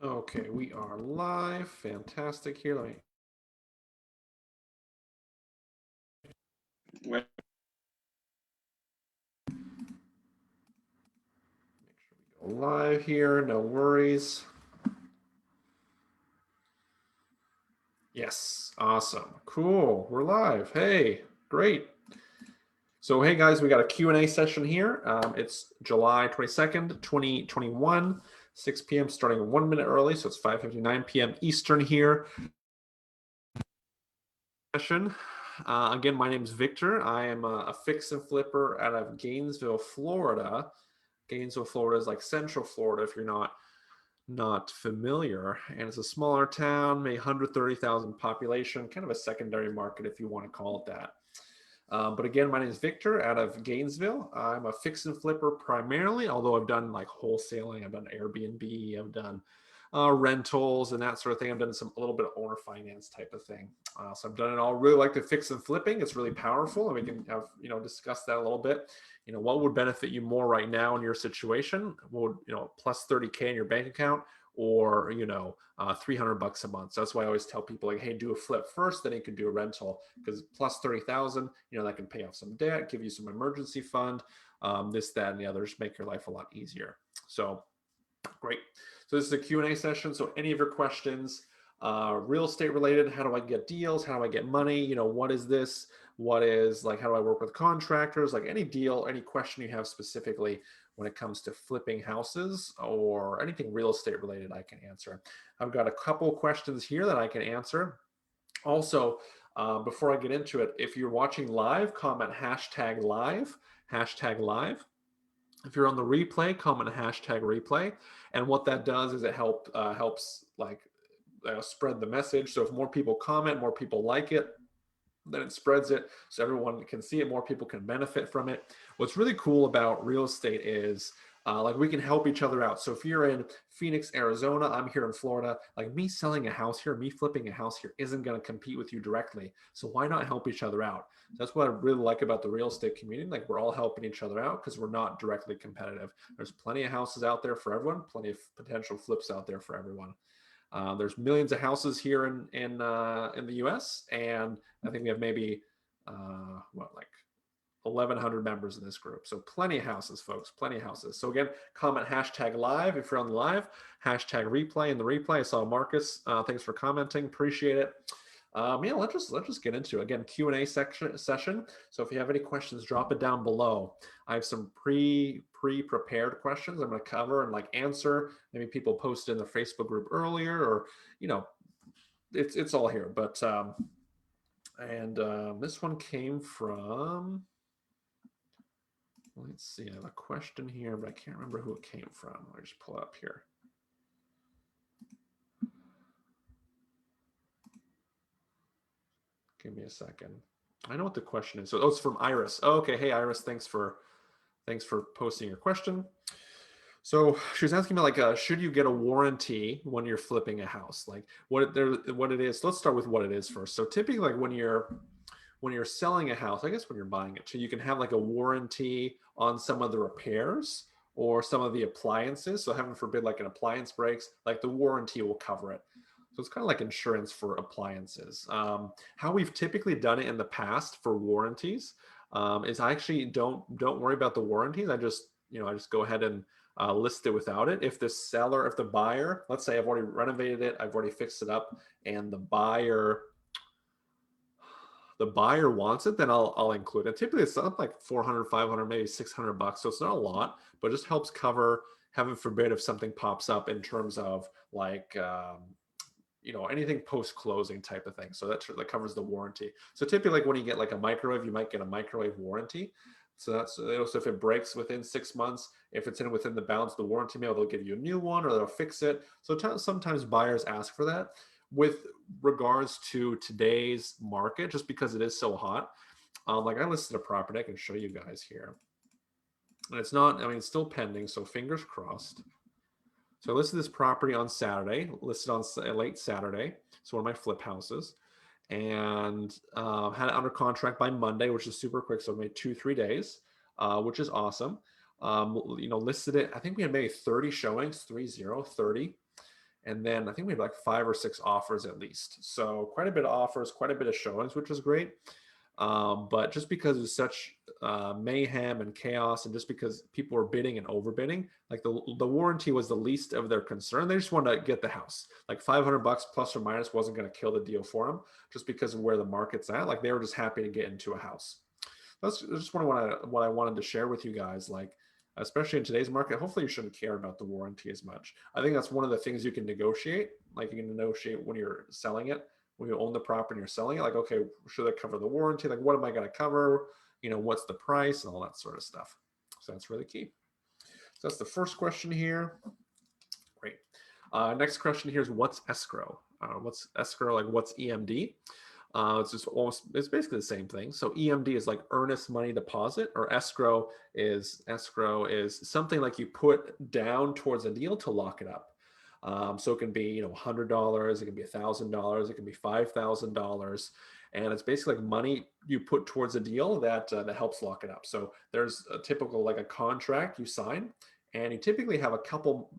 Okay, we are live. Fantastic here. Let me Well, go live here. No worries. Yes, awesome. Cool. We're live. Hey, great. So, hey guys, we got a Q&A session here. It's July 22nd, 2021, 6 p.m. starting 1 minute early. So it's 5:59 p.m. Eastern here. Session. Again, my name is Victor. I am a fix and flipper out of Gainesville, Florida. Gainesville, Florida is like Central Florida if you're not familiar. And it's a smaller town, maybe 130,000 population, kind of a secondary market if you want to call it that. But again, my name is Victor out of Gainesville. I'm a fix and flipper primarily, although I've done like wholesaling, I've done Airbnb, I've done rentals and that sort of thing. I've done some a little bit of owner finance type of thing. So I've done it all. Really like the fix and flipping. It's really powerful, and we can have discuss that a little bit. What would benefit you more right now in your situation? What would plus 30K in your bank account, or 300 bucks a month. So that's why I always tell people, like, hey, do a flip first, then you can do a rental, because plus 30,000, that can pay off some debt, give you some emergency fund, this, that, and the others, make your life a lot easier. So great. So this is a Q&A session. So any of your questions, real estate related, how do I get deals? How do I get money? What is this? What is, like, how do I work with contractors? Like, any deal, any question you have specifically when it comes to flipping houses or anything real estate related, I can answer. I've got a couple questions here that I can answer. Also, before I get into it, if you're watching live, comment hashtag live, hashtag live. If you're on the replay, comment hashtag replay. And what that does is it helps like spread the message. So if more people comment, more people like it, then it spreads it so everyone can see it, more people can benefit from it. What's really cool about real estate is like, we can help each other out. So if you're in Phoenix, Arizona, I'm here in Florida, like, me selling a house here, me flipping a house here isn't going to compete with you directly. So why not help each other out? That's what I really like about the real estate community. Like, we're all helping each other out because we're not directly competitive. There's plenty of houses out there for everyone, plenty of potential flips out there for everyone. There's millions of houses here in the U.S., and I think we have maybe like 1,100 members in this group. So plenty of houses, folks, plenty of houses. So again, comment hashtag live if you're on the live, hashtag replay in the replay. I saw Marcus. Thanks for commenting. Appreciate it. Yeah, let's just get into it. Again, Q&A session. So if you have any questions, drop it down below. I have some pre-prepared questions I'm going to cover and like answer. Maybe people posted in the Facebook group earlier, or it's all here. But this one came from. Let's see. I have a question here, but I can't remember who it came from. I'll just pull it up here. Give me a second. I know what the question is. So, it's from Iris. Oh, okay. Hey, Iris. Thanks for posting your question. So she was asking me, like, should you get a warranty when you're flipping a house? Like, what it is. Let's start with what it is first. So typically, like, when you're selling a house, I guess when you're buying it too, you can have like a warranty on some of the repairs or some of the appliances. So heaven forbid, like, an appliance breaks, like, the warranty will cover it. So it's kind of like insurance for appliances. How we've typically done it in the past for warranties is I actually don't worry about the warranties. I just go ahead and list it without it. If the buyer, let's say I've already renovated it, I've already fixed it up, and the buyer wants it, then I'll include it. Typically it's up like 400, 500, maybe 600 bucks. So it's not a lot, but it just helps cover, heaven forbid, if something pops up in terms of like, anything post closing type of thing. So that covers the warranty. So typically, like, when you get like a microwave, you might get a microwave warranty. So that's so if it breaks within 6 months, if it's within the bounds of the warranty mail, they'll give you a new one or they'll fix it. So sometimes buyers ask for that. With regards to today's market, just because it is so hot, like, I listed a property, I can show you guys here, and it's not. I mean, it's still pending, so fingers crossed. So I listed this property on Saturday, listed on late Saturday. So one of my flip houses, and had it under contract by Monday, which is super quick. So it made 2-3 days, which is awesome. Listed it. I think we had maybe 30 showings, 30, And then I think we had like 5 or 6 offers at least. So quite a bit of offers, quite a bit of showings, which was great. But just because it was such mayhem and chaos, and just because people were bidding and overbidding, like the warranty was the least of their concern. They just wanted to get the house. Like $500 plus or minus wasn't going to kill the deal for them, just because of where the market's at. Like they were just happy to get into a house. That's just what I wanted to share with you guys. Like, especially in today's market, hopefully you shouldn't care about the warranty as much. I think that's one of the things you can negotiate. Like you can negotiate when you're selling it, when you own the property and you're selling it. Like, okay, should I cover the warranty? Like, what am I going to cover? You know, what's the price and all that sort of stuff. So that's really key. So that's the first question here. Great. Next question here is what's escrow? What's escrow? Like what's EMD? It's basically the same thing. So EMD is like earnest money deposit, or escrow is something like you put down towards a deal to lock it up. So it can be, you know, $100, it can be $1,000, it can be $5,000, and it's basically like money you put towards a deal that helps lock it up. So there's a typical like a contract you sign, and you typically have a couple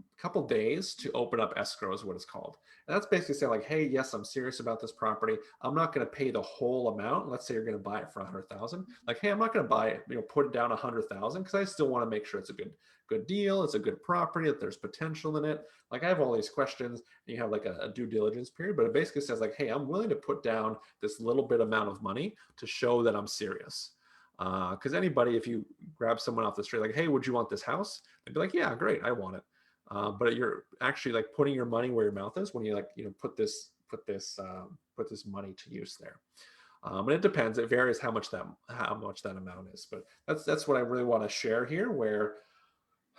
days to open up escrow is what it's called. And that's basically saying like, hey, yes, I'm serious about this property. I'm not going to pay the whole amount. Let's say you're going to buy it for 100,000. Like, hey, I'm not going to buy it, you know, put it down 100,000 because I still want to make sure it's a good deal. It's a good property, that there's potential in it. Like I have all these questions, and you have like a due diligence period, but it basically says like, hey, I'm willing to put down this little bit amount of money to show that I'm serious. Because anybody, if you grab someone off the street, like, hey, would you want this house? They'd be like, yeah, great, I want it. But you're actually like putting your money where your mouth is when you like, you know, put this money to use there. And it depends. It varies how much that amount is. But that's what I really want to share here, where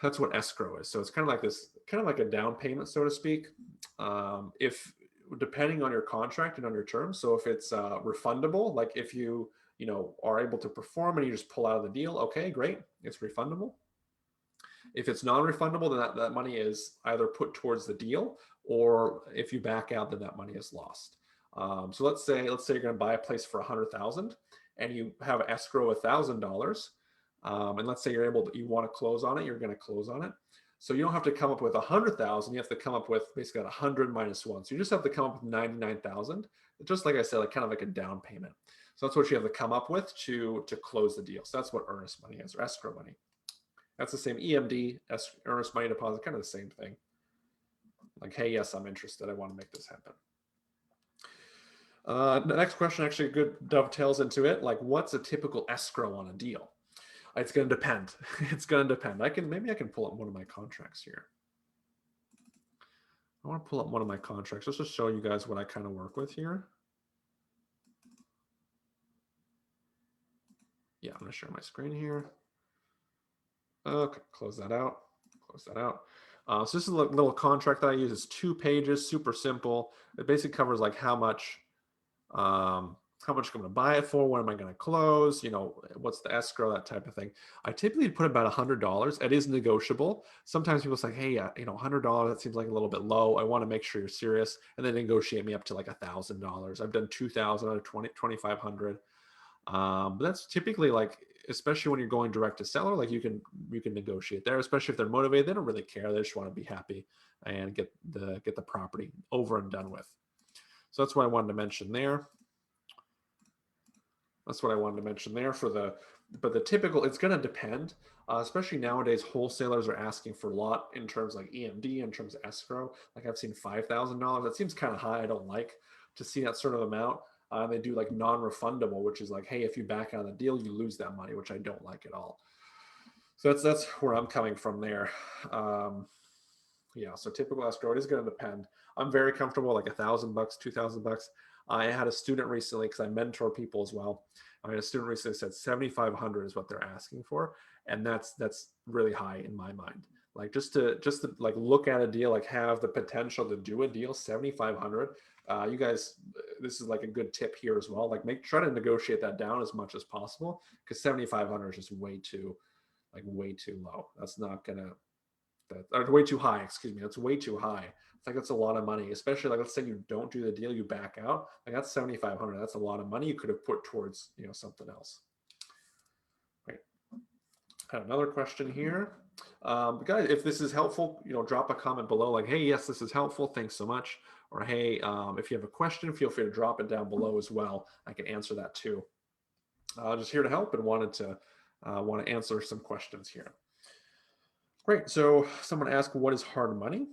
that's what escrow is. So it's kind of like this, kind of like a down payment, so to speak. If depending on your contract and on your terms. So if it's refundable, like if you know, are able to perform and you just pull out of the deal, okay, great, it's refundable. If it's non-refundable, then that money is either put towards the deal, or if you back out, then that money is lost. So let's say you're going to buy a place for 100,000 and you have escrow $1,000, and let's say you want to close on it, you're going to close on it. So you don't have to come up with 100,000. You have to come up with basically 100 minus 1. So you just have to come up with 99,000. Just like I said, like kind of like a down payment. So that's what you have to come up with to close the deal. So that's what earnest money is, or escrow money. That's the same. EMD, earnest money deposit, kind of the same thing. Like, hey, yes, I'm interested. I want to make this happen. The next question actually good dovetails into it. Like, what's a typical escrow on a deal? It's going to depend. It's going to depend. Maybe I can pull up one of my contracts here. I want to pull up one of my contracts just to show you guys what I kind of work with here. Yeah, I'm going to share my screen here. Okay, close that out. Close that out. So this is a little contract that I use. It's 2 pages, super simple. It basically covers like how much I'm going to buy it for, when am I going to close, you know, what's the escrow, that type of thing. I typically put about $100. It is negotiable. Sometimes people say, hey, you know, $100, that seems like a little bit low. I want to make sure you're serious. And then negotiate me up to like $1,000. I've done 2,000 out of 2,500. But that's typically like, especially when you're going direct to seller, like you can negotiate there, especially if they're motivated. They don't really care. They just want to be happy and get the property over and done with. So that's what I wanted to mention there. That's what I wanted to mention there but the typical, it's going to depend, especially nowadays, wholesalers are asking for a lot in terms like EMD, in terms of escrow. Like I've seen $5,000. That seems kind of high. I don't like to see that sort of amount. They do like non-refundable, which is like, hey, if you back out of the deal, you lose that money, which I don't like at all. So that's where I'm coming from there. Yeah, so typical escrow, it is going to depend. I'm very comfortable, like $1,000, $2,000. I had a student recently, because I mentor people as well. I had a student recently said 7,500 is what they're asking for, and that's really high in my mind. Like just to like look at a deal, like have the potential to do a deal, 7,500. You guys, this is like a good tip here as well. Like try to negotiate that down as much as possible, because 7,500 is just way too low. That's not gonna. That's way too high. Excuse me. That's way too high. It's like that's a lot of money, especially like let's say you don't do the deal, you back out. Like that's 7,500. That's a lot of money you could have put towards, you know, something else. Right. I have another question here. Guys, if this is helpful, drop a comment below like, hey, yes, this is helpful. Thanks so much. Or hey, if you have a question, feel free to drop it down below as well. I can answer that too. Just here to help and want to answer some questions here. Great. So someone asked, what is hard money?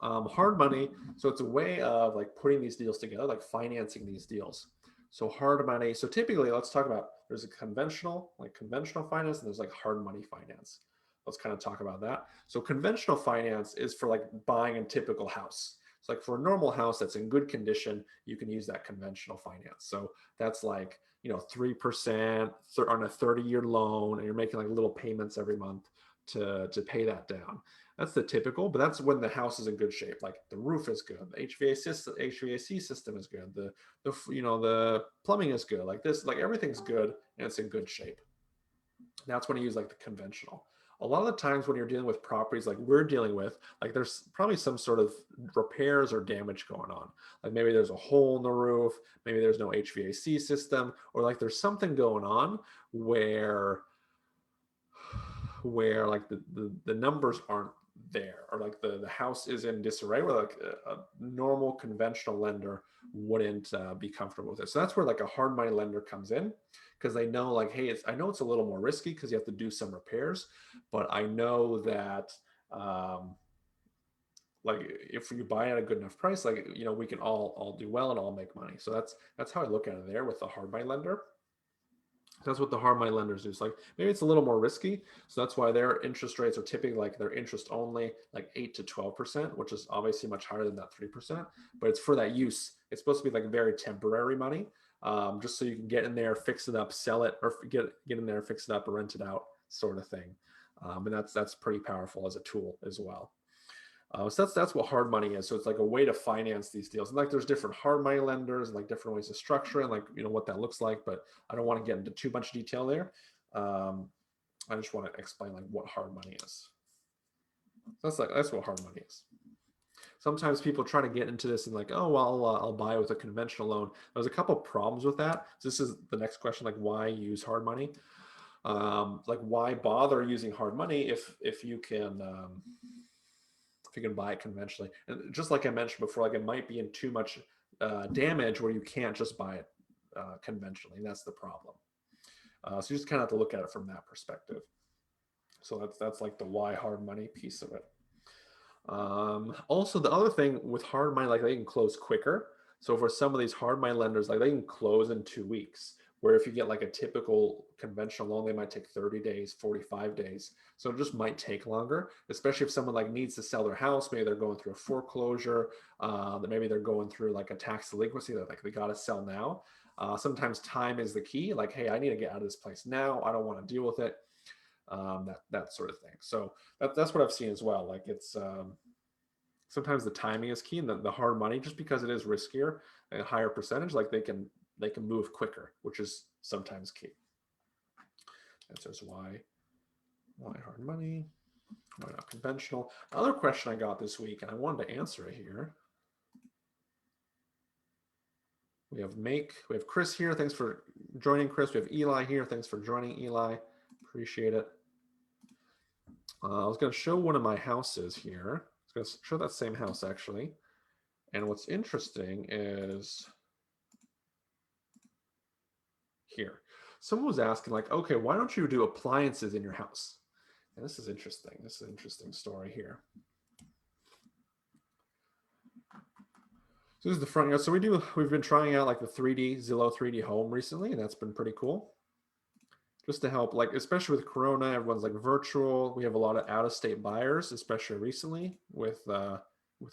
Hard money, so it's a way of like putting these deals together, like financing these deals. So hard money, so typically let's talk about, there's a conventional finance, and there's like hard money finance. Let's kind of talk about that. So conventional finance is for like buying a typical house. It's like for a normal house that's in good condition, you can use that conventional finance. So that's like, 3% on a 30-year loan, and you're making like little payments every month to pay that down. That's the typical, but that's when the house is in good shape. Like the roof is good, the HVAC system is good, the plumbing is good. Like this, like everything's good and it's in good shape. That's when you use like the conventional. A lot of the times when you're dealing with properties like we're dealing with, like there's probably some sort of repairs or damage going on. Like maybe there's a hole in the roof, maybe there's no HVAC system, or like there's something going on where like the numbers aren't there, or like the house is in disarray, where like a normal conventional lender wouldn't be comfortable with it. So that's where like a hard money lender comes in, because they know like, hey, I know it's a little more risky because you have to do some repairs, but I know that like if you buy at a good enough price, like we can all do well and all make money. So that's how I look at it there with the hard money lender. That's what the hard money lenders do. It's like maybe it's a little more risky, so that's why their interest rates are typically like their interest only like 8 to 12%, which is obviously much higher than that 3%. But it's for that use. It's supposed to be like very temporary money, just so you can get in there, fix it up, sell it, or get in there, fix it up, or rent it out, sort of thing. And that's pretty powerful as a tool as well. So that's what hard money is. So it's like a way to finance these deals. And like there's different hard money lenders and like different ways to structure it, and like what that looks like. But I don't want to get into too much detail there. I just want to explain like what hard money is. That's what hard money is. Sometimes people try to get into this and like, oh well, I'll buy with a conventional loan. There's a couple problems with that. So this is the next question, like why use hard money? Like why bother using hard money if you can buy it conventionally. And just like I mentioned before, like it might be in too much damage where you can't just buy it conventionally. And that's the problem. So you just kind of have to look at it from that perspective. So that's like the why hard money piece of it. Also, the other thing with hard money, like they can close quicker. So for some of these hard money lenders, like they can close in 2 weeks. Where if you get like a typical conventional loan, they might take 30 days, 45 days. So it just might take longer, especially if someone like needs to sell their house. Maybe they're going through a foreclosure, maybe they're going through like a tax delinquency that like they got to sell now. Sometimes time is the key. Like, hey, I need to get out of this place now. I don't want to deal with it. That sort of thing. So that's what I've seen as well. Like it's sometimes the timing is key, and the hard money, just because it is riskier and a higher percentage, like they can move quicker, which is sometimes key. That says why hard money, why not conventional. Another question I got this week, and I wanted to answer it here. We have Chris here. Thanks for joining, Chris. We have Eli here. Thanks for joining, Eli. Appreciate it. I was going to show one of my houses here. I was going to show that same house actually. And what's interesting is here. Someone was asking like, okay, why don't you do appliances in your house? And this is interesting. This is an interesting story here. So this is the front yard. So we've been trying out like the Zillow 3D home recently, and that's been pretty cool. Just to help, like, especially with Corona, everyone's like virtual. We have a lot of out-of-state buyers, especially recently with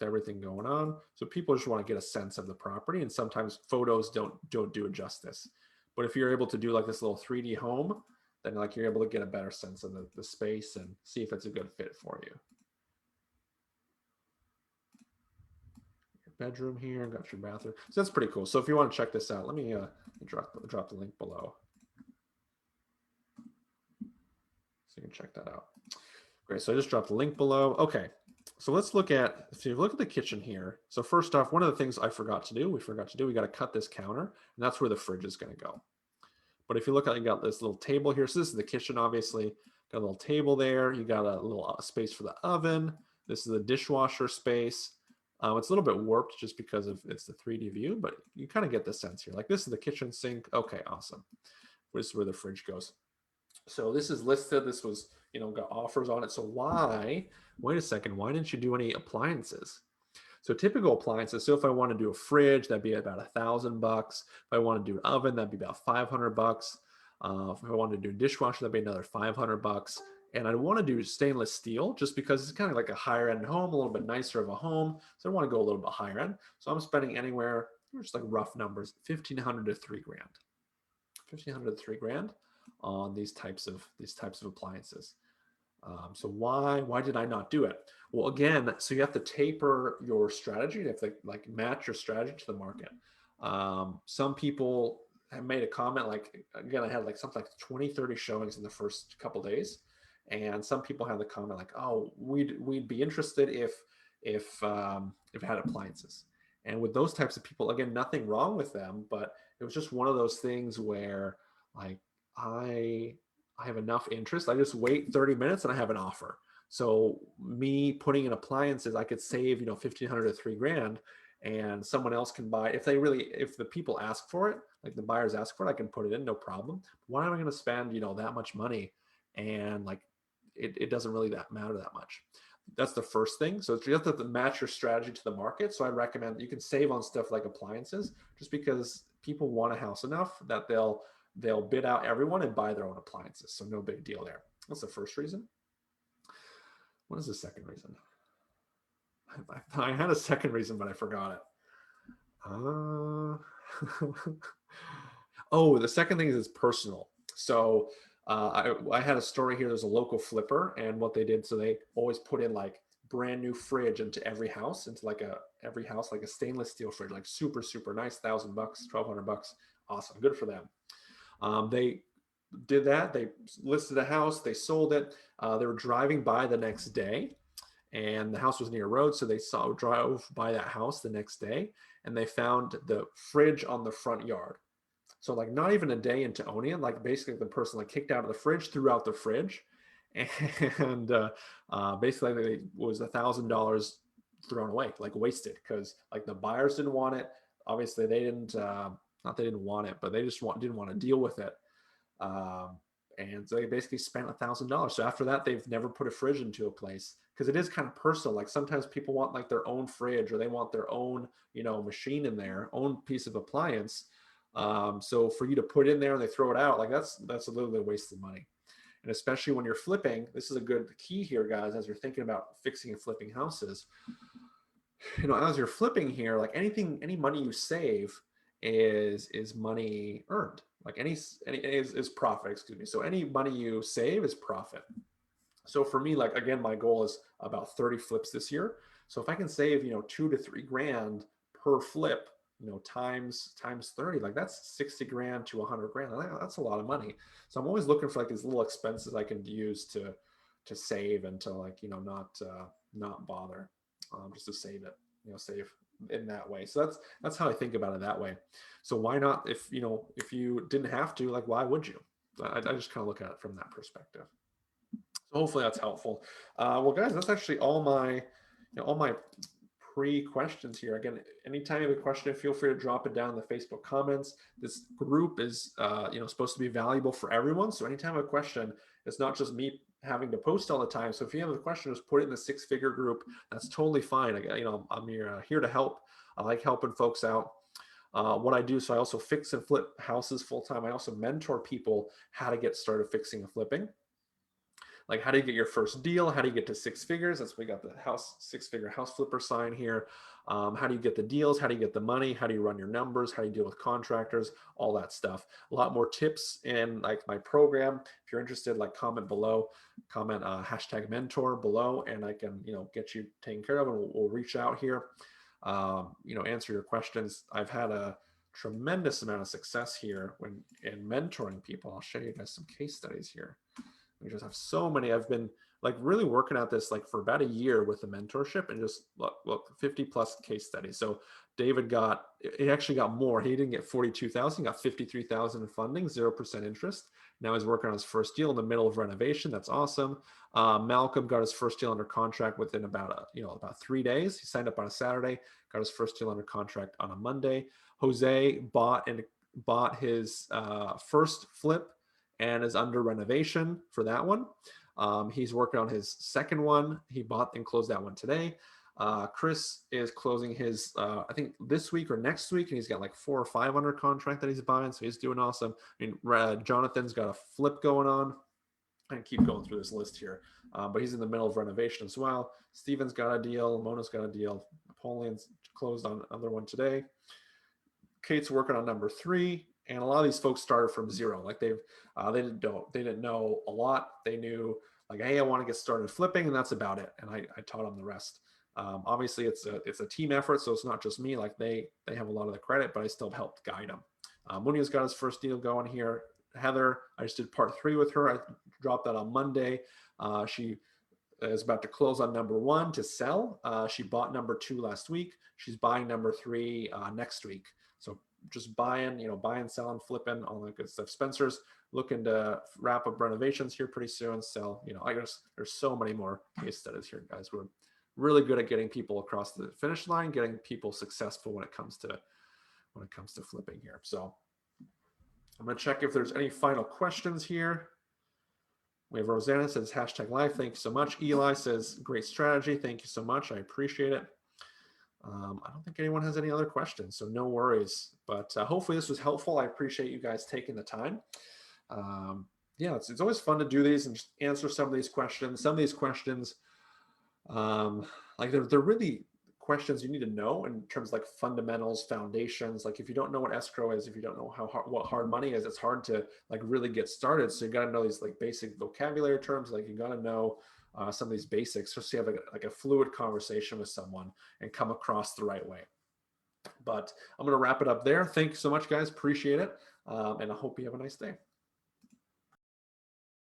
everything going on. So people just want to get a sense of the property, and sometimes photos don't do it justice. But if you're able to do like this little 3D home, then like you're able to get a better sense of the space and see if it's a good fit for you. Your bedroom here, got your bathroom. So that's pretty cool. So if you want to check this out, let me drop the link below, so you can check that out. Great. So I just dropped the link below. Okay. So let's look at, if you look at the kitchen here. So first off, one of the things we got to do, we got to cut this counter, and that's where the fridge is going to go. But if you look at, you got this little table here. So this is the kitchen, obviously. Got a little table there. You got a little space for the oven. This is the dishwasher space. It's a little bit warped just because of it's the 3D view, but you kind of get the sense here. Like this is the kitchen sink. Okay, awesome. This is where the fridge goes. So this is listed. This was, got offers on it. So wait a second, why didn't you do any appliances? So typical appliances. So if I want to do a fridge, that'd be about $1,000. If I want to do an oven, that'd be about $500. If I want to do a dishwasher, that'd be another $500. And I want to do stainless steel just because it's kind of like a higher end home, a little bit nicer of a home. So I want to go a little bit higher end. So I'm spending anywhere, just like rough numbers, 1,500 to $3,000. 1,500 to $3,000 on these types of appliances. So why did I not do it? Well, again, so you have to taper your strategy. You have to like match your strategy to the market. Some people have made a comment, like, again, I had like something like 20, 30 showings in the first couple days. And some people had the comment like, oh, we'd be interested if it had appliances. And with those types of people, again, nothing wrong with them, but it was just one of those things where like I have enough interest. I just wait 30 minutes and I have an offer. So me putting in appliances, I could save, 1,500 to $3,000, and someone else can buy. If the people ask for it, like the buyers ask for it, I can put it in, no problem. Why am I going to spend, that much money? And like, it doesn't really matter that much. That's the first thing. So you have to match your strategy to the market. So I recommend you can save on stuff like appliances, just because people want a house enough that they'll bid out everyone and buy their own appliances. So no big deal there. That's the first reason. What is the second reason? I had a second reason, but I forgot it. Oh, the second thing is personal. So I had a story here. There's a local flipper, and what they did, so they always put in like brand new fridge into every house, like a stainless steel fridge, like super, super nice, $1,000, $1,200. Awesome. Good for them. They did that. They listed a house. They sold it. They were driving by the next day, and the house was near a road, so they drove by that house the next day, and they found the fridge on the front yard. So like not even a day into owning it, like basically the person like kicked out of the fridge, threw out the fridge, and basically it was $1,000 thrown away, like wasted, because like the buyers didn't want it. Obviously they didn't. Not they didn't want it, but they just didn't want to deal with it. And so they basically spent $1,000. So after that, they've never put a fridge into a place, because it is kind of personal. Like sometimes people want like their own fridge, or they want their own, machine in there, own piece of appliance. So for you to put in there and they throw it out, like that's a little bit of wasted money. And especially when you're flipping, this is a good key here, guys, as you're thinking about fixing and flipping houses. As you're flipping here, like any money you save is money earned. Like any is profit, excuse me. So any money you save is profit. So for me, like again, my goal is about 30 flips this year. So if I can save, $2,000 to $3,000 per flip, times 30, like that's $60,000 to $100,000. That's a lot of money. So I'm always looking for like these little expenses I can use to save and to like, not bother, just to save it, save in that way. So that's how I think about it that way. So why not, if you didn't have to, like, why would you? I just kind of look at it from that perspective. So hopefully that's helpful. Well, guys, that's actually all my pre-questions here. Again, anytime you have a question, feel free to drop it down in the Facebook comments. This group is supposed to be valuable for everyone. So anytime you have a question, it's not just me having to post all the time. So if you have a question, just put it in the six-figure group. That's totally fine. I'm here to help. I like helping folks out. What I do, so I also fix and flip houses full-time. I also mentor people how to get started fixing and flipping. Like, how do you get your first deal? How do you get to six figures? That's why we got the six-figure house flipper sign here. How do you get the deals? How do you get the money? How do you run your numbers? How do you deal with contractors? All that stuff. A lot more tips in like my program. If you're interested, like comment below, comment hashtag mentor below, and I can get you taken care of, and we'll reach out here, answer your questions. I've had a tremendous amount of success here in mentoring people. I'll show you guys some case studies here. We just have so many. I've been like really working at this like for about a year with the mentorship, and just look 50 plus case studies. So David he actually got more. He didn't get 42,000, got 53,000 in funding, 0% interest. Now he's working on his first deal in the middle of renovation. That's awesome. Malcolm got his first deal under contract within about 3 days. He signed up on a Saturday, got his first deal under contract on a Monday. Jose bought his first flip and is under renovation for that one. He's working on his second one. He bought and closed that one today. Chris is closing his, I think this week or next week, and he's got like 4 or 5 under contract that he's buying, so he's doing awesome. I mean, Jonathan's got a flip going on. I can keep going through this list here, but he's in the middle of renovation as well. Steven's got a deal. Mona's got a deal. Napoleon's closed on another one today. Kate's working on number 3, and a lot of these folks started from zero. Like they didn't know a lot. They knew like, hey, I want to get started flipping, and that's about it. And I taught them the rest. Obviously, it's a team effort, so it's not just me. Like they have a lot of the credit, but I still helped guide them. Munia's got his first deal going here. Heather, I just did part 3 with her. I dropped that on Monday. She is about to close on number 1 to sell. She bought number 2 last week. She's buying number 3 next week. So just buying, selling, flipping, all that good stuff. Spencer's looking to wrap up renovations here pretty soon. So, I guess there's so many more case studies here, guys. We're really good at getting people across the finish line, getting people successful when it comes to flipping here. So I'm going to check if there's any final questions here. We have Rosanna says #live. Thank you so much. Eli says great strategy. Thank you so much. I appreciate it. I don't think anyone has any other questions, so no worries. But hopefully this was helpful. I appreciate you guys taking the time. Yeah, it's always fun to do these and just answer some of these questions. Some of these questions, like they're really questions you need to know in terms of like fundamentals, foundations. Like if you don't know what escrow is, if you don't know what hard money is, it's hard to like really get started. So you got to know these like basic vocabulary terms. Like you got to know some of these basics, just to have like a fluid conversation with someone and come across the right way. But I'm going to wrap it up there. Thank you so much, guys. Appreciate it. And I hope you have a nice day.